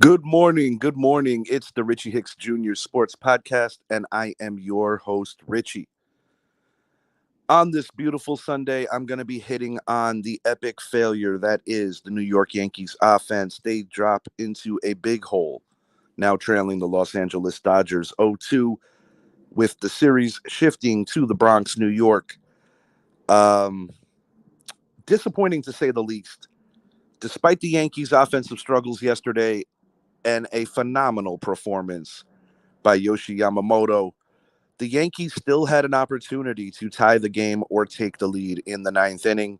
Good morning. Good morning. It's the Richie Hicks Jr. Sports Podcast, and I am your host, Richie. On this beautiful Sunday, I'm going to be hitting on the epic failure that is the New York Yankees offense. They drop into a big hole, now trailing the Los Angeles Dodgers 0-2, with the series shifting to the Bronx, New York. Um, Disappointing to say the least. Despite the Yankees' offensive struggles yesterday and a phenomenal performance by Yoshi Yamamoto, the Yankees still had an opportunity to tie the game or take the lead in the ninth inning.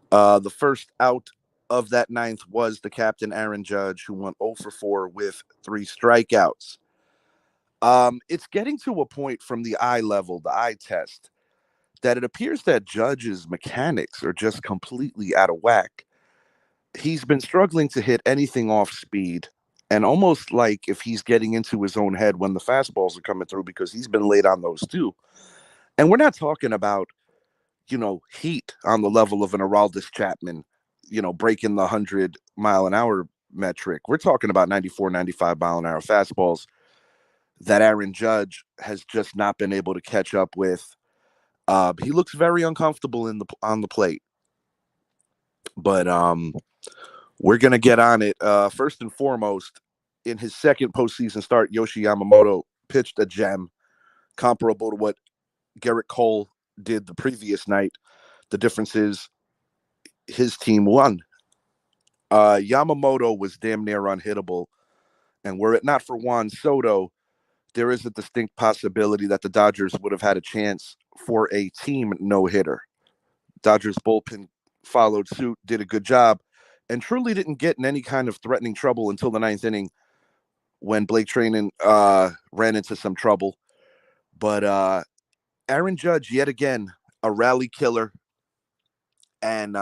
The first out of that ninth was the captain, Aaron Judge, who went 0 for 4 with 3 strikeouts. It's getting to a point from the eye level, the eye test, that it appears that Judge's mechanics are just completely out of whack. He's been struggling to hit anything off speed, and almost like if he's getting into his own head when the fastballs are coming through, because he's been late on those too. And we're not talking about, heat on the level of an Aroldis Chapman, breaking the 100-mile-an-hour metric. We're talking about 94, 95-mile-an-hour fastballs that Aaron Judge has just not been able to catch up with. He looks very uncomfortable on the plate, but we're gonna get on it. First and foremost, in his second postseason start, Yoshi Yamamoto pitched a gem comparable to what Garrett Cole did the previous night. The difference is his team won. Yamamoto was damn near unhittable, and were it not for Juan Soto, there is a distinct possibility that the Dodgers would have had a chance for a team no-hitter. Dodgers bullpen followed suit, did a good job, and truly didn't get in any kind of threatening trouble until the ninth inning when Blake Treinen ran into some trouble. But Aaron Judge, yet again, a rally killer. And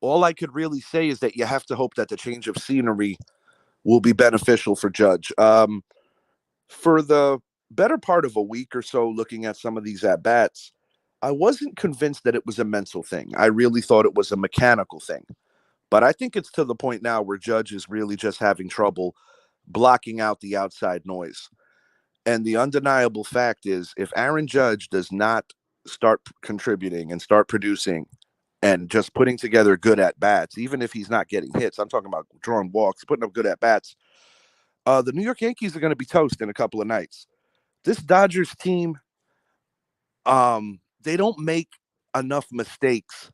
all I could really say is that you have to hope that the change of scenery will be beneficial for Judge. For the better part of a week or so, looking at some of these at bats, I wasn't convinced that it was a mental thing. I really thought it was a mechanical thing. But I think it's to the point now where Judge is really just having trouble blocking out the outside noise. And the undeniable fact is, if Aaron Judge does not start contributing and start producing and just putting together good at bats, even if he's not getting hits, I'm talking about drawing walks, putting up good at bats, the New York Yankees are going to be toast in a couple of nights. This Dodgers team, they don't make enough mistakes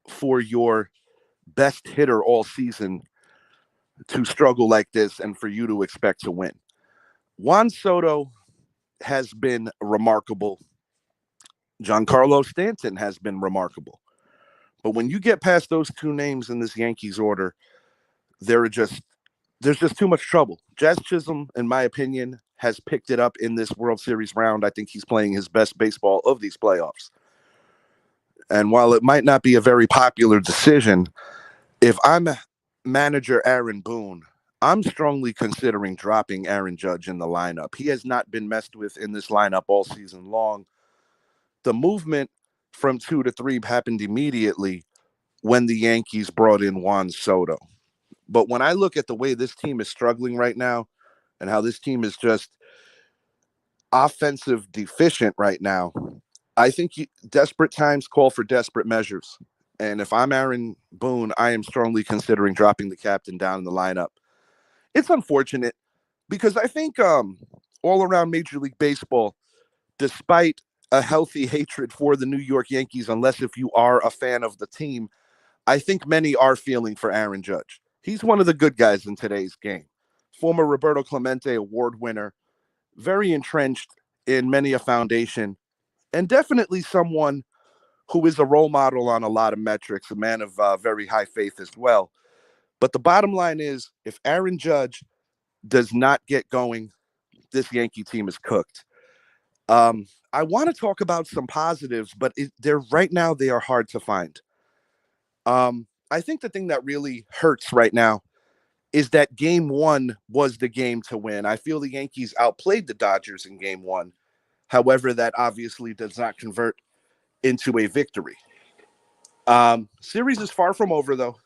for your best hitter all season to struggle like this and for you to expect to win. Juan Soto has been remarkable. Giancarlo Stanton has been remarkable. But when you get past those two names in this Yankees order, there's just too much trouble. Jazz Chisholm, in my opinion, has picked it up in this World Series round. I think he's playing his best baseball of these playoffs. And while it might not be a very popular decision, if I'm manager Aaron Boone, I'm strongly considering dropping Aaron Judge in the lineup. He has not been messed with in this lineup all season long. The movement from 2 to 3 happened immediately when the Yankees brought in Juan Soto. But when I look at the way this team is struggling right now and how this team is just offensive deficient right now, I think desperate times call for desperate measures. And if I'm Aaron Boone, I am strongly considering dropping the captain down in the lineup. It's unfortunate because I think all around Major League Baseball, despite a healthy hatred for the New York Yankees, unless if you are a fan of the team, I think many are feeling for Aaron Judge. He's one of the good guys in today's game. Former Roberto Clemente Award winner, very entrenched in many a foundation, and definitely someone who is a role model on a lot of metrics, a man of very high faith as well. But the bottom line is, if Aaron Judge does not get going, this Yankee team is cooked. I want to talk about some positives, but they're right now they are hard to find. I think the thing that really hurts right now is that game one was the game to win. I feel the Yankees outplayed the Dodgers in game one. However, that obviously does not convert into a victory. Series is far from over, though,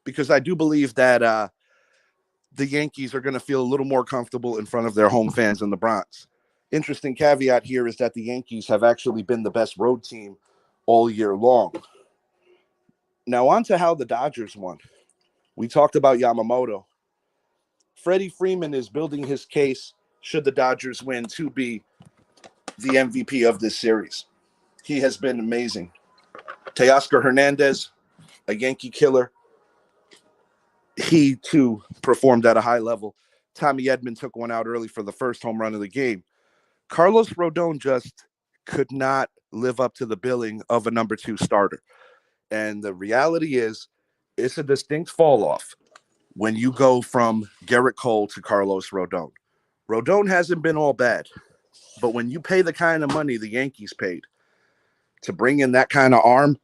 because I do believe that the Yankees are going to feel a little more comfortable in front of their home fans in the Bronx. Interesting caveat here is that the Yankees have actually been the best road team all year long. Now, on to how the Dodgers won. We talked about Yamamoto. Freddie Freeman is building his case, should the Dodgers win, to be the MVP of this series. He has been amazing. Teoscar Hernandez, a Yankee killer. He, too, performed at a high level. Tommy Edman took one out early for the first home run of the game. Carlos Rodon just could not live up to the billing of a number 2 starter. And the reality is, it's a distinct fall off when you go from Garrett Cole to Carlos Rodon. Rodon hasn't been all bad, but when you pay the kind of money the Yankees paid to bring in that kind of arm,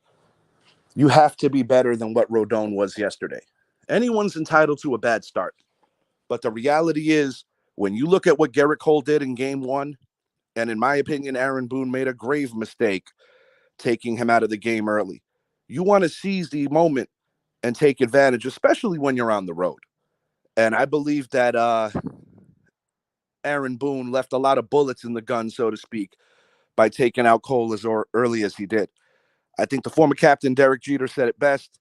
you have to be better than what Rodon was yesterday. Anyone's entitled to a bad start, but the reality is, when you look at what Garrett Cole did in Game 1, and in my opinion, Aaron Boone made a grave mistake taking him out of the game early. You want to seize the moment and take advantage, especially when you're on the road. And I believe that Aaron Boone left a lot of bullets in the gun, so to speak, by taking out Cole as early as he did. I think the former captain, Derek Jeter, said it best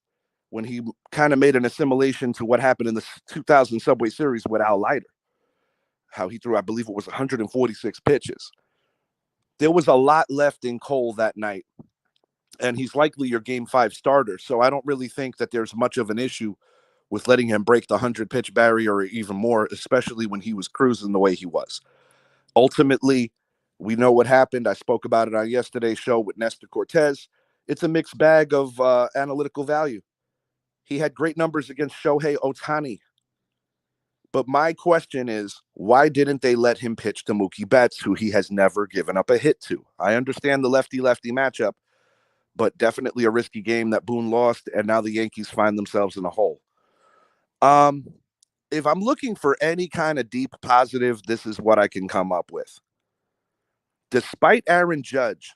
when he kind of made an assimilation to what happened in the 2000 Subway Series with Al Leiter. How he threw, I believe it was 146 pitches. There was a lot left in Cole that night, and he's likely your Game 5 starter. So I don't really think that there's much of an issue with letting him break the 100-pitch barrier or even more, especially when he was cruising the way he was. Ultimately, we know what happened. I spoke about it on yesterday's show with Nestor Cortez. It's a mixed bag of analytical value. He had great numbers against Shohei Ohtani. But my question is, why didn't they let him pitch to Mookie Betts, who he has never given up a hit to? I understand the lefty-lefty matchup, but definitely a risky game that Boone lost, and now the Yankees find themselves in a hole. If I'm looking for any kind of deep positive, this is what I can come up with. Despite Aaron Judge,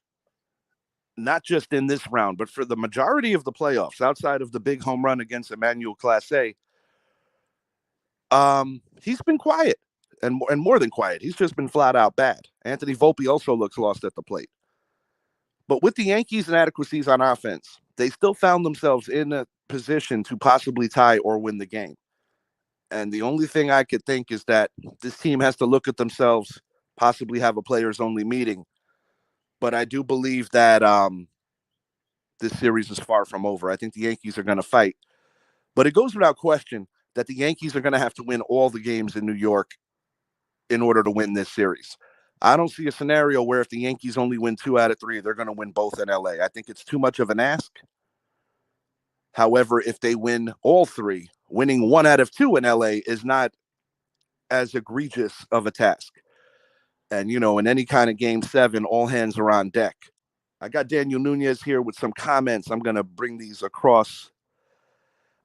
not just in this round, but for the majority of the playoffs, outside of the big home run against Emmanuel Clase, he's been quiet and more than quiet. He's just been flat out bad. Anthony Volpe also looks lost at the plate. But with the Yankees' inadequacies on offense, they still found themselves in a position to possibly tie or win the game. And the only thing I could think is that this team has to look at themselves, possibly have a players-only meeting. But I do believe that this series is far from over. I think the Yankees are going to fight. But it goes without question that the Yankees are going to have to win all the games in New York in order to win this series. I don't see a scenario where if the Yankees only win 2 out of 3, they're going to win both in LA. I think it's too much of an ask. However, if they win all 3, winning 1 out of 2 in LA is not as egregious of a task. And, in any kind of Game 7, all hands are on deck. I got Daniel Nunez here with some comments. I'm going to bring these across.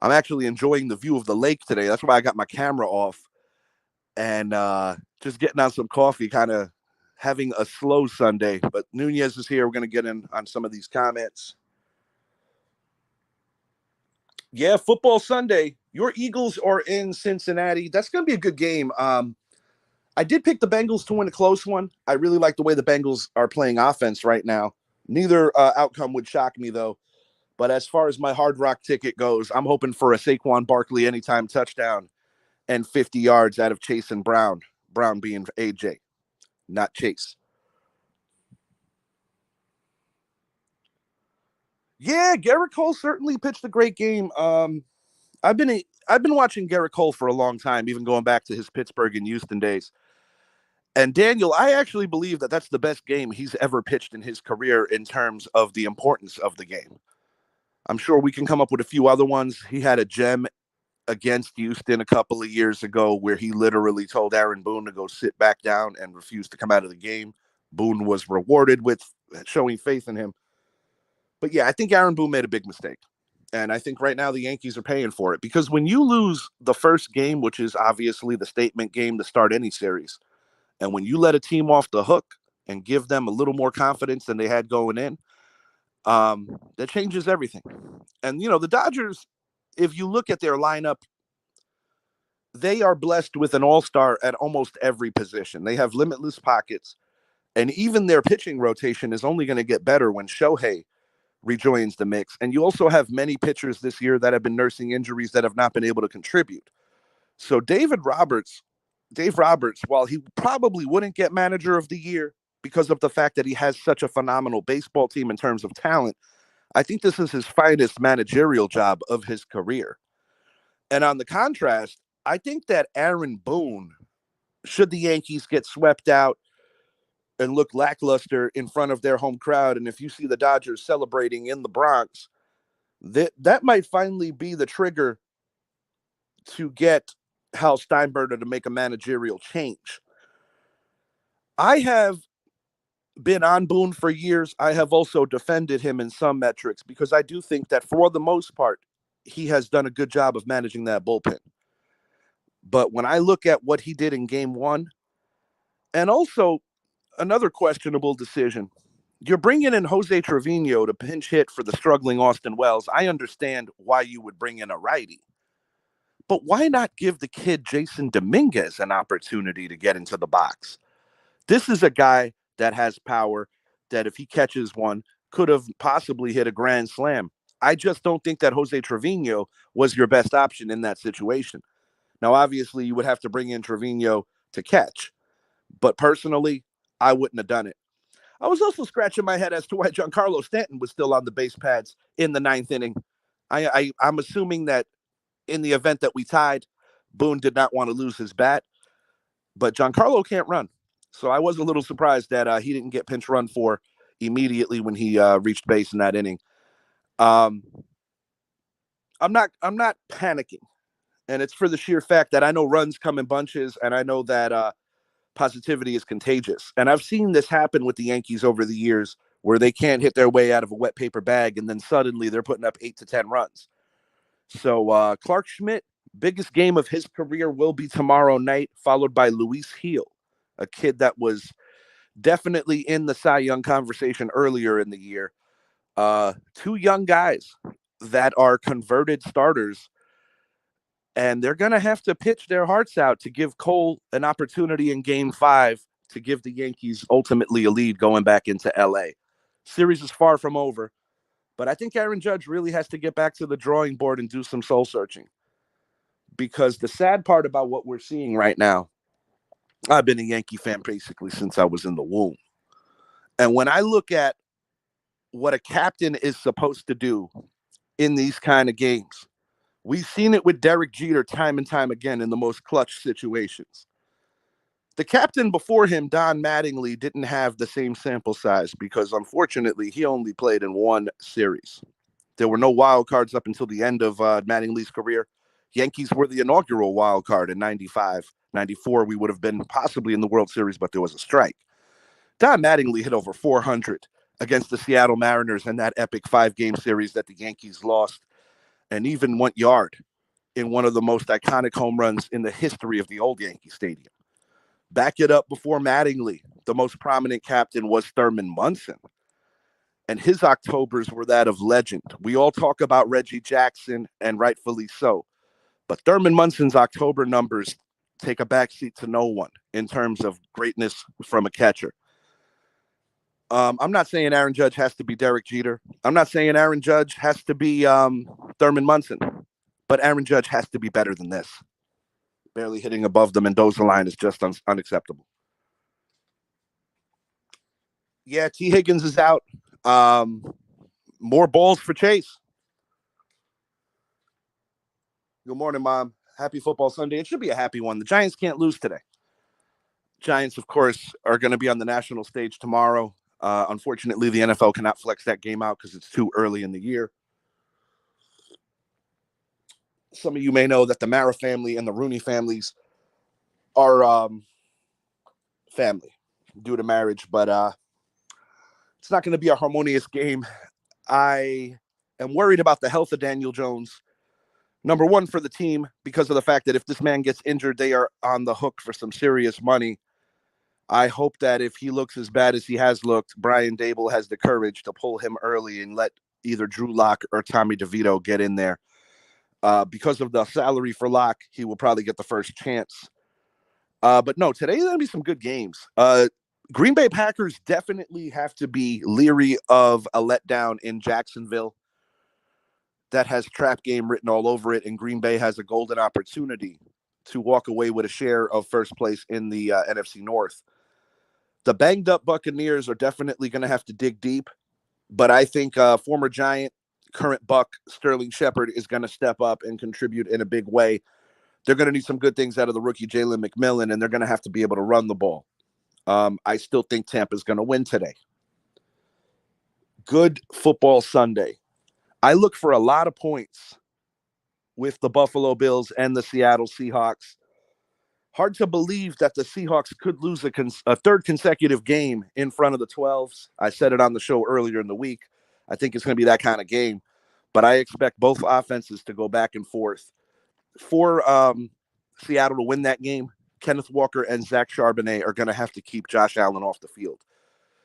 I'm actually enjoying the view of the lake today. That's why I got my camera off and just getting on some coffee, kind of having a slow Sunday. But Nunez is here. We're going to get in on some of these comments. Yeah, football Sunday. Your Eagles are in Cincinnati. That's going to be a good game. I did pick the Bengals to win a close one. I really like the way the Bengals are playing offense right now. Neither outcome would shock me, though. But as far as my Hard Rock ticket goes, I'm hoping for a Saquon Barkley anytime touchdown and 50 yards out of Chase and Brown. Brown being AJ, not Chase. Yeah, Garrett Cole certainly pitched a great game. I've been watching Garrett Cole for a long time, even going back to his Pittsburgh and Houston days. And Daniel, I actually believe that that's the best game he's ever pitched in his career in terms of the importance of the game. I'm sure we can come up with a few other ones. He had a gem against Houston a couple of years ago where he literally told Aaron Boone to go sit back down and refused to come out of the game. Boone was rewarded with showing faith in him. But yeah, I think Aaron Boone made a big mistake. And I think right now the Yankees are paying for it because when you lose the first game, which is obviously the statement game to start any series, and when you let a team off the hook and give them a little more confidence than they had going in, that changes everything. And, the Dodgers, if you look at their lineup, they are blessed with an all-star at almost every position. They have limitless pockets, and even their pitching rotation is only going to get better when Shohei rejoins the mix. And you also have many pitchers this year that have been nursing injuries that have not been able to contribute. So Dave Roberts, while he probably wouldn't get manager of the year because of the fact that he has such a phenomenal baseball team in terms of talent, I think this is his finest managerial job of his career. And on the contrast, I think that Aaron Boone, should the Yankees get swept out and look lackluster in front of their home crowd, and if you see the Dodgers celebrating in the Bronx, that might finally be the trigger to get Hal Steinbrenner to make a managerial change. I have been on Boone for years. I have also defended him in some metrics because I do think that for the most part, he has done a good job of managing that bullpen. But when I look at what he did in game one, and also another questionable decision, you're bringing in Jose Trevino to pinch hit for the struggling Austin Wells. I understand why you would bring in a righty. But why not give the kid Jason Dominguez an opportunity to get into the box? This is a guy that has power that if he catches one, could have possibly hit a grand slam. I just don't think that Jose Trevino was your best option in that situation. Now, obviously, you would have to bring in Trevino to catch. But personally, I wouldn't have done it. I was also scratching my head as to why Giancarlo Stanton was still on the base pads in the ninth inning. I'm assuming that in the event that we tied, Boone did not want to lose his bat, but Giancarlo can't run. So I was a little surprised that he didn't get pinch run for immediately when he reached base in that inning. I'm not panicking, and it's for the sheer fact that I know runs come in bunches, and I know that positivity is contagious. And I've seen this happen with the Yankees over the years where they can't hit their way out of a wet paper bag, and then suddenly they're putting up 8 to 10 runs. So Clark Schmidt, biggest game of his career will be tomorrow night, followed by Luis Gil, a kid that was definitely in the Cy Young conversation earlier in the year. Two young guys that are converted starters, and they're going to have to pitch their hearts out to give Cole an opportunity in Game 5 to give the Yankees ultimately a lead going back into LA. Series is far from over, but I think Aaron Judge really has to get back to the drawing board and do some soul searching. Because the sad part about what we're seeing right now, I've been a Yankee fan basically since I was in the womb. And when I look at what a captain is supposed to do in these kind of games, we've seen it with Derek Jeter time and time again in the most clutch situations. The captain before him, Don Mattingly, didn't have the same sample size because, unfortunately, he only played in one series. There were no wild cards up until the end of Mattingly's career. Yankees were the inaugural wild card in 95. 94, we would have been possibly in the World Series, but there was a strike. Don Mattingly hit over 400 against the Seattle Mariners in that epic 5-game series that the Yankees lost, and even went yard in one of the most iconic home runs in the history of the old Yankee Stadium. Back it up before Mattingly, the most prominent captain was Thurman Munson. And his Octobers were that of legend. We all talk about Reggie Jackson, and rightfully so. But Thurman Munson's October numbers take a backseat to no one in terms of greatness from a catcher. I'm not saying Aaron Judge has to be Derek Jeter. I'm not saying Aaron Judge has to be Thurman Munson. But Aaron Judge has to be better than this. Barely hitting above the Mendoza line is just unacceptable. Yeah, T. Higgins is out. More balls for Chase. Good morning, Mom. Happy Football Sunday. It should be a happy one. The Giants can't lose today. Giants, of course, are going to be on the national stage tomorrow. Unfortunately, the NFL cannot flex that game out because it's too early in the year. Some of you may know that the Mara family and the Rooney families are family due to marriage, but it's not going to be a harmonious game. I am worried about the health of Daniel Jones. Number one, for the team, because of the fact that if this man gets injured, they are on the hook for some serious money. I hope that if he looks as bad as he has looked, Brian Dable has the courage to pull him early and let either Drew Lock or Tommy DeVito get in there. Because of the salary for Locke, he will probably get the first chance. But no, today's going to be some good games. Green Bay Packers definitely have to be leery of a letdown in Jacksonville that has trap game written all over it, and Green Bay has a golden opportunity to walk away with a share of first place in the NFC North. The banged up Buccaneers are definitely going to have to dig deep, but I think former Giant, current Buck, Sterling Shepard is going to step up and contribute in a big way. They're going to need some good things out of the rookie Jalen McMillan, and they're going to have to be able to run the ball. I still think Tampa's going to win today. Good football Sunday. I look for a lot of points with the Buffalo Bills and the Seattle Seahawks. Hard to believe that the Seahawks could lose a third consecutive game in front of the 12s. I said it on the show earlier in the week. I think it's going to be that kind of game. But I expect both offenses to go back and forth. For Seattle to win that game, Kenneth Walker and Zach Charbonnet are going to have to keep Josh Allen off the field.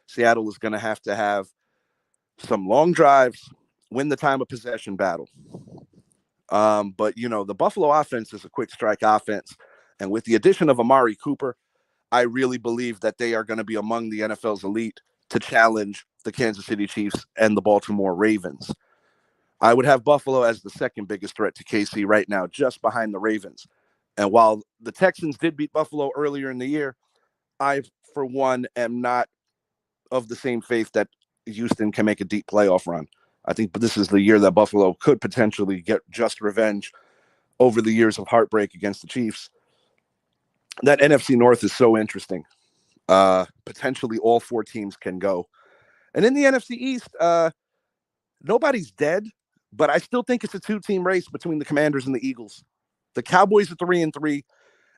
Seattle is going to have some long drives, win the time of possession battle. But, the Buffalo offense is a quick strike offense. And with the addition of Amari Cooper, I really believe that they are going to be among the NFL's elite to challenge the Kansas City Chiefs and the Baltimore Ravens. I would have Buffalo as the second biggest threat to KC right now, just behind the Ravens. And while the Texans did beat Buffalo earlier in the year, I, for one, am not of the same faith that Houston can make a deep playoff run. I think this is the year that Buffalo could potentially get just revenge over the years of heartbreak against the Chiefs. That NFC North is so interesting. Potentially all four teams can go. And in the NFC East, nobody's dead, but I still think it's a two-team race between the Commanders and the Eagles. The Cowboys are 3-3,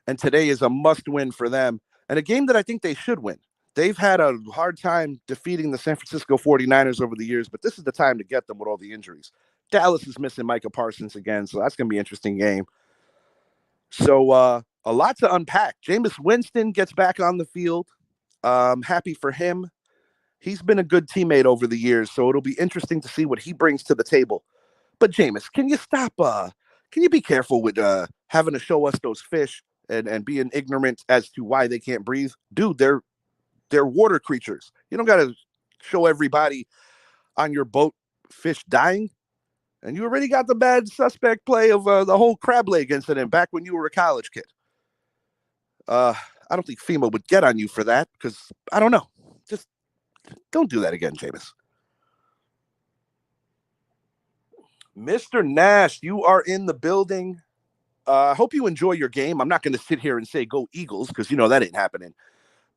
and today is a must-win for them, and a game that I think they should win. They've had a hard time defeating the San Francisco 49ers over the years, but this is the time to get them with all the injuries. Dallas is missing Micah Parsons again, so that's going to be an interesting game. So a lot to unpack. Jameis Winston gets back on the field. Happy for him. He's been a good teammate over the years, so it'll be interesting to see what he brings to the table. But Jameis, can you stop? Can you be careful with having to show us those fish and being ignorant as to why they can't breathe? Dude, they're water creatures. You don't got to show everybody on your boat fish dying. And you already got the bad suspect play of the whole crab leg incident back when you were a college kid. I don't think FEMA would get on you for that because, I don't know. Just don't do that again, Jameis. Mr. Nash, you are in the building. I hope you enjoy your game. I'm not going to sit here and say go Eagles because, that ain't happening.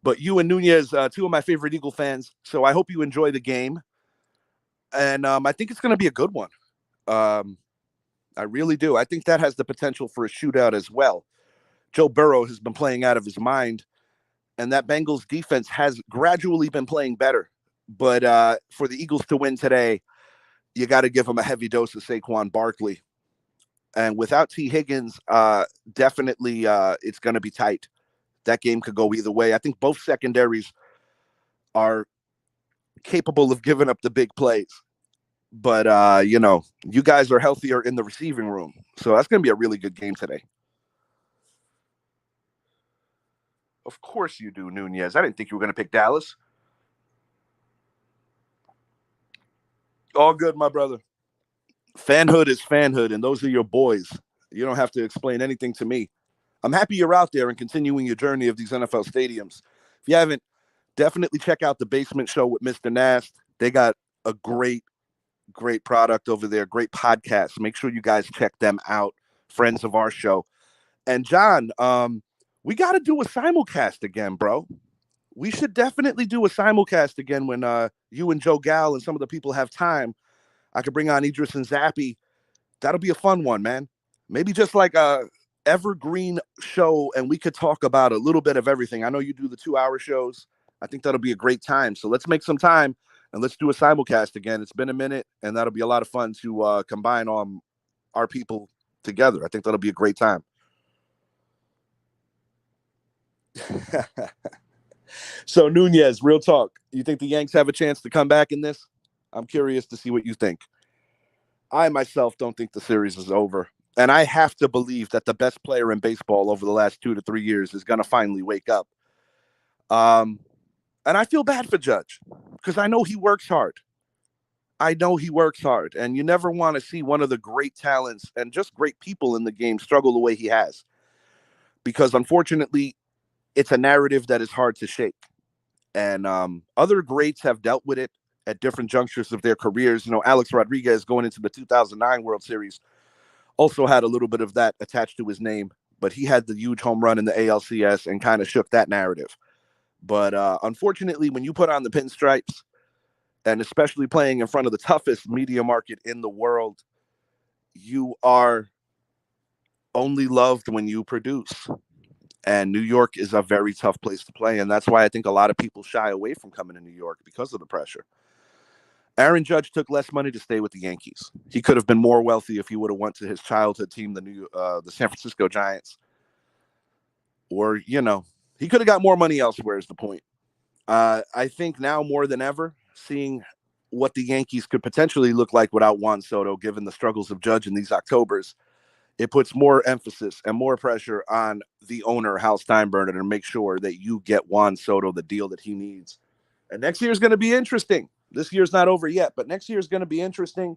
But you and Nunez, two of my favorite Eagle fans. So I hope you enjoy the game. And I think it's going to be a good one. I really do. I think that has the potential for a shootout as well. Joe Burrow has been playing out of his mind, and that Bengals defense has gradually been playing better. But for the Eagles to win today, you got to give them a heavy dose of Saquon Barkley. And without T. Higgins, definitely it's going to be tight. That game could go either way. I think both secondaries are capable of giving up the big plays. But, you guys are healthier in the receiving room. So that's going to be a really good game today. Of course you do, Nunez. I didn't think you were going to pick Dallas. All good, my brother. Fanhood is fanhood, and those are your boys. You don't have to explain anything to me. I'm happy you're out there and continuing your journey of these NFL stadiums. If you haven't, definitely check out the Basement Show with Mr. Nast. They got a great product over there, great podcast. Make sure you guys check them out, friends of our show. And John, we got to do a simulcast again, bro. We should definitely do a simulcast again when you and Joe Gal and some of the people have time. I could bring on Idris and Zappy. That'll be a fun one, man. Maybe just like a evergreen show, and we could talk about a little bit of everything. I know you do the 2-hour shows. I think that'll be a great time. So let's make some time and let's do a simulcast again. It's been a minute, and that'll be a lot of fun to combine our people together. I think that'll be a great time. So Nunez, real talk. You think the Yanks have a chance to come back in this? I'm curious to see what you think. I myself don't think the series is over. And I have to believe that the best player in baseball over the last 2 to 3 years is going to finally wake up. Um, and I feel bad for Judge because I know he works hard. I know he works hard, and you never want to see one of the great talents and just great people in the game struggle the way he has. Because unfortunately, it's a narrative that is hard to shake. And other greats have dealt with it at different junctures of their careers. You know, Alex Rodriguez going into the 2009 World Series also had a little bit of that attached to his name, but he had the huge home run in the ALCS and kind of shook that narrative. But unfortunately, when you put on the pinstripes, and especially playing in front of the toughest media market in the world, you are only loved when you produce. And New York is a very tough place to play. And that's why I think a lot of people shy away from coming to New York because of the pressure. Aaron Judge took less money to stay with the Yankees. He could have been more wealthy if he would have went to his childhood team, the San Francisco Giants. Or, you know, he could have got more money elsewhere is the point. I think now more than ever, seeing what the Yankees could potentially look like without Juan Soto, given the struggles of Judge in these Octobers, it puts more emphasis and more pressure on the owner, Hal Steinbrenner, to make sure that you get Juan Soto the deal that he needs. And next year is going to be interesting. This year's not over yet, but next year is going to be interesting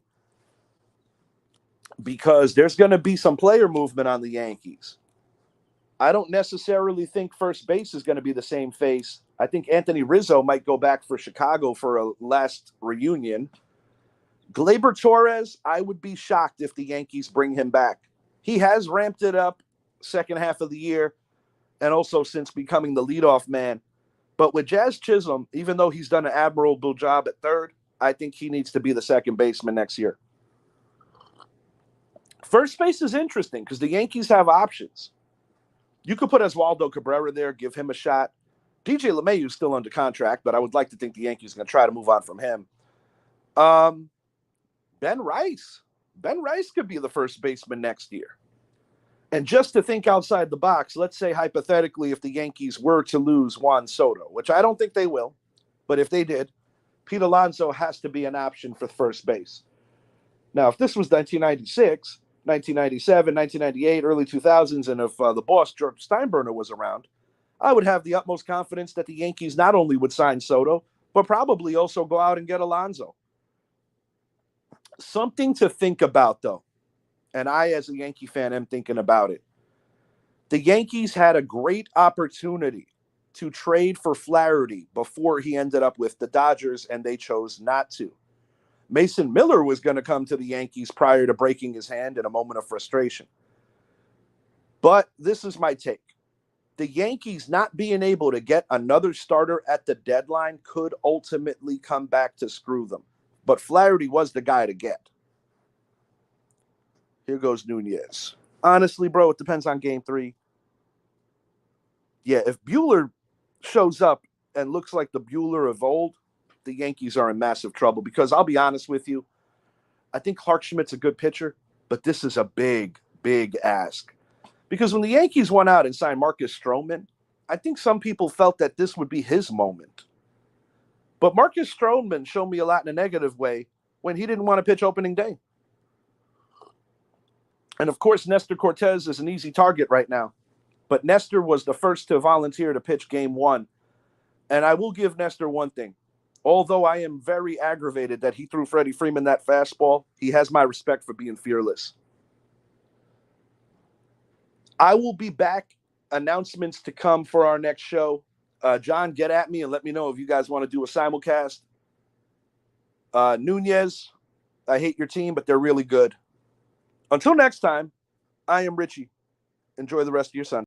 because there's going to be some player movement on the Yankees. I don't necessarily think first base is going to be the same face. I think Anthony Rizzo might go back for Chicago for a last reunion. Gleyber Torres, I would be shocked if the Yankees bring him back. He has ramped it up second half of the year and also since becoming the leadoff man. But with Jazz Chisholm, even though he's done an admirable job at third, I think he needs to be the second baseman next year. First base is interesting because the Yankees have options. You could put Oswaldo Cabrera there, give him a shot. DJ LeMahieu is still under contract, but I would like to think the Yankees are going to try to move on from him. Ben Rice. Ben Rice could be the first baseman next year. And just to think outside the box, let's say hypothetically if the Yankees were to lose Juan Soto, which I don't think they will, but if they did, Pete Alonso has to be an option for first base. Now, if this was 1996, 1997, 1998, early 2000s, and if the boss, George Steinbrenner, was around, I would have the utmost confidence that the Yankees not only would sign Soto, but probably also go out and get Alonso. Something to think about, though, and I, as a Yankee fan, am thinking about it. The Yankees had a great opportunity to trade for Flaherty before he ended up with the Dodgers, and they chose not to. Mason Miller was going to come to the Yankees prior to breaking his hand in a moment of frustration. But this is my take. The Yankees not being able to get another starter at the deadline could ultimately come back to screw them. But Flaherty was the guy to get. Here goes Nunez. Honestly, bro, it depends on game 3. Yeah, if Buehler shows up and looks like the Buehler of old, the Yankees are in massive trouble because I'll be honest with you, I think Clark Schmidt's a good pitcher, but this is a big, big ask. Because when the Yankees went out and signed Marcus Stroman, I think some people felt that this would be his moment. But Marcus Stroman showed me a lot in a negative way when he didn't want to pitch opening day. And of course, Nestor Cortez is an easy target right now. But Nestor was the first to volunteer to pitch game 1. And I will give Nestor one thing. Although I am very aggravated that he threw Freddie Freeman that fastball, he has my respect for being fearless. I will be back. Announcements to come for our next show. John, get at me and let me know if you guys want to do a simulcast. Nunez, I hate your team, but they're really good. Until next time, I am Richie. Enjoy the rest of your Sunday.